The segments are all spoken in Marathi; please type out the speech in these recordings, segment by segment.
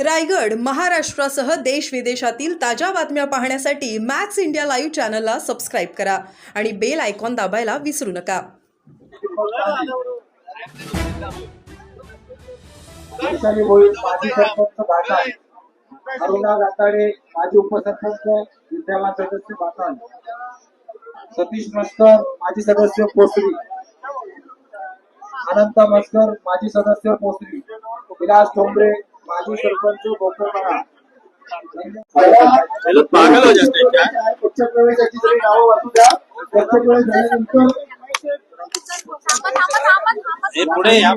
रायगड महाराष्ट्रासह देश विदेशातील ताज्या बातम्या पाहण्यासाठी मॅक्स इंडिया लाईव्ह चॅनलला सबस्क्राईब करा आणि बेल आयकॉन दाबायला विसरू नका. वैशाली भोईर माजी सरपंच भाषण, अरुणा गाताडे माजी उपसरपंच विद्यमान सदस्य भाषण, सतीश मस्कर माजी सदस्य पोसरी, अनंत मस्कर माजी सदस्य पोसरी, विलास ठोंबरे माजी सरपंच गोकुळपाडा. पागल हो जाते हैं क्या? पक्ष प्रवेशाची जरी नावं वाचू द्या. पक्ष प्रवेश झाल्यानंतर हे पुढे या.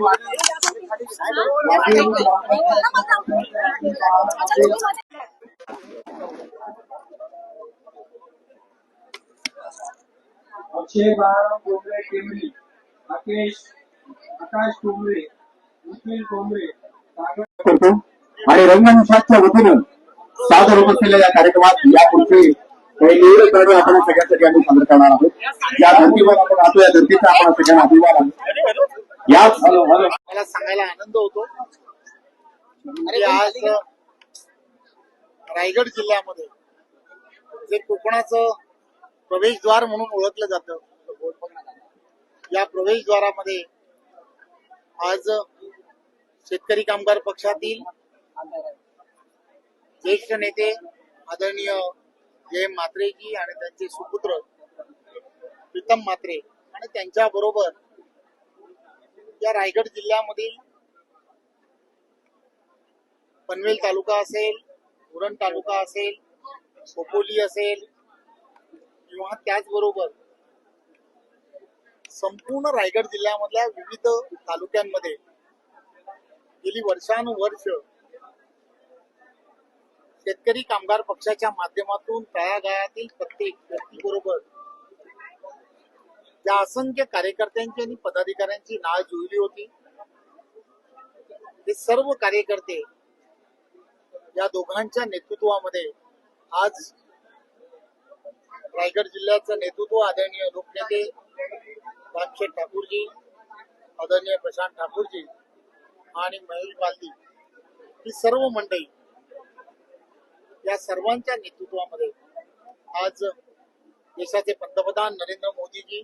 अक्षय बाळाराम डोंगरे टेंबरी, आकाश डोंगरे, निखिल डोंगरे करतो आणि रंगमंचाच्या वतीनं सादर होत असलेल्या या कार्यक्रमात यापुढचे निवड करणं आपण सगळ्यांसाठी आम्ही सादर करणार आहोत. या धर्तीवर आपण राहतो, या धर्तीचा आपण सगळ्यांना अभिमान आहे. याच मला सांगायला आनंद होतो की आज रायगड जिल्ह्यामध्ये जे कोकणाचं प्रवेशद्वार म्हणून ओळखलं जातं, या प्रवेशद्वारामध्ये आज शेतकरी कामगार पक्षातील ज्येष्ठ नेते आदरणीय जयम म्हात्रेजी आणि त्यांचे सुपुत्र प्रीतम म्हात्रे आणि त्यांच्या बरोबर या रायगड जिल्ह्यामधील पनवेल तालुका असेल, उरण तालुका असेल, खोपोली असेल किंवा त्याचबरोबर संपूर्ण रायगड जिल्ह्यामधल्या विविध तालुक्यांमध्ये गेली वर्षानुवर्ष शेतकरी कामगार पक्षाच्या माध्यमातून तळागाळातील प्रत्येक व्यक्तीबरोबर ज्या असंख्य कार्यकर्त्यांची आणि पदाधिकाऱ्यांची नाळ जुळली होती, हे सर्व कार्यकर्ते या दोघांच्या नेतृत्वामध्ये आज रायगड जिल्ह्याचं नेतृत्व आदरणीय लोकनेते रामशेठ ठाकूरजी, आदरणीय प्रशांत ठाकूरजी आणि महेश बालदी ही सर्व मंडळी या सर्वांच्या नेतृत्वामध्ये आज देशाचे पंतप्रधान नरेंद्र मोदीजी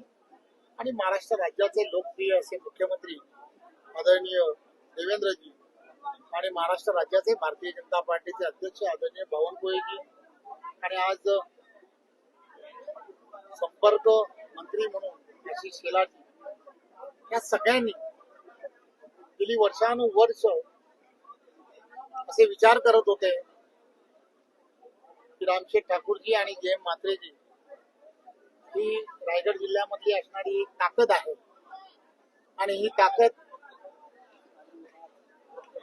आणि महाराष्ट्र राज्याचे लोकप्रिय असे मुख्यमंत्री आदरणीय देवेंद्रजी आणि महाराष्ट्र राज्याचे भारतीय जनता पार्टीचे अध्यक्ष आदरणीय बावनकुळेजी आणि आज संपर्क मंत्री म्हणून आशिष शेलारजी या सगळ्यांनी गेली वर्षानुवर्ष असे विचार करत होते की रामशेठ ठाकूरजी आणि जयम म्हात्रेजी ही रायगड जिल्ह्यामधली असणारी एक ताकद आहे आणि ही ताकद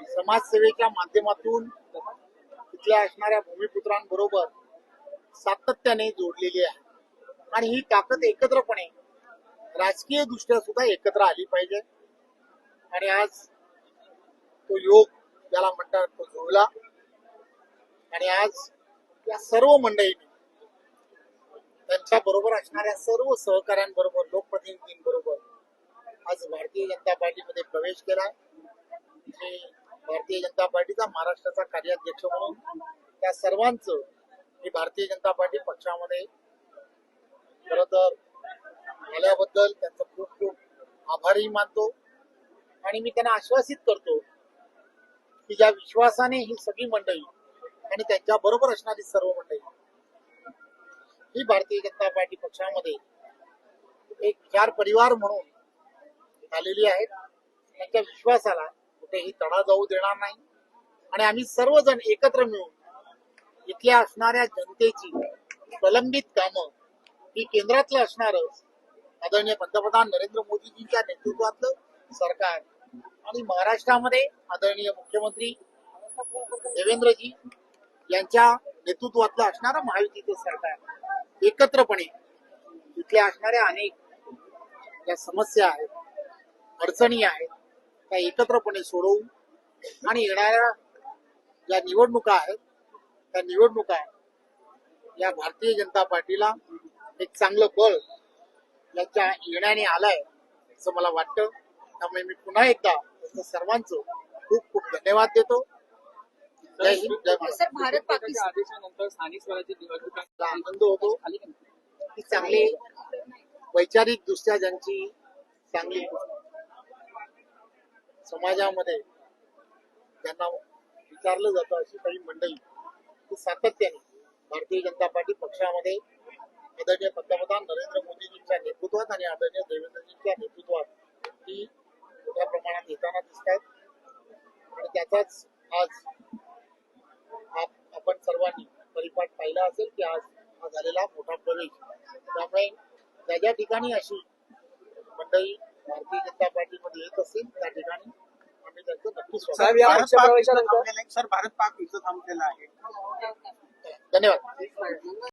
समाजसेवेच्या माध्यमातून तिथल्या असणाऱ्या भूमिपुत्रांबरोबर सातत्याने जोडलेली आहे आणि ही ताकद एकत्रपणे राजकीय दृष्ट्या सुद्धा एकत्र आली पाहिजे. आणि आज तो योग ज्याला म्हणतात तो जुळला आणि आज या सर्व मंडळींनी त्यांच्या बरोबर असणाऱ्या सर्व सहकाऱ्यांबरोबर लोकप्रतिनिधींबरोबर आज भारतीय जनता पार्टीमध्ये प्रवेश केला. भारतीय जनता पार्टीचा महाराष्ट्राचा कार्याध्यक्ष म्हणून त्या सर्वांचं मी भारतीय जनता पार्टी पक्षामध्ये खरं तर आल्याबद्दल त्यांचं खूप खूप आभारी मानतो आणि मी त्यांना आश्वासित करतो की ज्या विश्वासाने ही सगळी मंडळी आणि त्यांच्या बरोबर असणारी सर्व मंडळी ही भारतीय जनता पार्टी पक्षामध्ये एक चार परिवार म्हणून आलेली आहेत, त्यांच्या विश्वासाला कुठेही तडा जाऊ देणार नाही आणि आम्ही सर्वजण एकत्र मिळून इथल्या असणाऱ्या जनतेची प्रलंबित कामं ही केंद्रातलं असणारं आदरणीय पंतप्रधान नरेंद्र मोदीजींच्या नेतृत्वातलं सरकार आणि महाराष्ट्रामध्ये आदरणीय मुख्यमंत्री देवेंद्रजी यांच्या नेतृत्वातलं असणारं महायुतीचं सरकार एकत्रपणे इथल्या असणाऱ्या अनेक ज्या समस्या आहेत, अडचणी आहेत त्या एकत्रपणे सोडवून आणि येणाऱ्या ज्या निवडणुका आहेत त्या निवडणुका या भारतीय जनता पार्टीला एक चांगलं बळ याच्या येण्याने आलाय असं मला वाटतं. त्यामुळे मी पुन्हा एकदा सर्वांचं खूप खूप धन्यवाद देतो. जय हिंद जय महाराष्ट्र. सर भारत पाकिस्तान आदेशानंतर स्थानिक स्वराज्य निवडणुका आनंद होतो की चांगले वैचारिक दृष्ट्या ज्यांची चांगली समाजामध्ये ज्यांना विचारलं जातं अशी काही मंडळी ही सातत्याने भारतीय जनता पार्टी पक्षामध्ये आदरणीय पंतप्रधान नरेंद्र मोदीजींच्या नेतृत्वात आणि आदरणीय देवेंद्रजींच्या नेतृत्वात ही मोठ्या प्रमाणात येताना दिसतात आणि त्याचाच आज आपण सर्वांनी परिपाठ पाहिला असेल की आज हा झालेला मोठा प्रवेश. त्यामुळे ज्या ज्या ठिकाणी अशी मंडळी भारतीय जनता पार्टीमध्ये येत असेल त्या ठिकाणी आम्ही त्यांचं नक्की स्वागत सर भारत पाक युद्ध थांबलेलं आहे. धन्यवाद.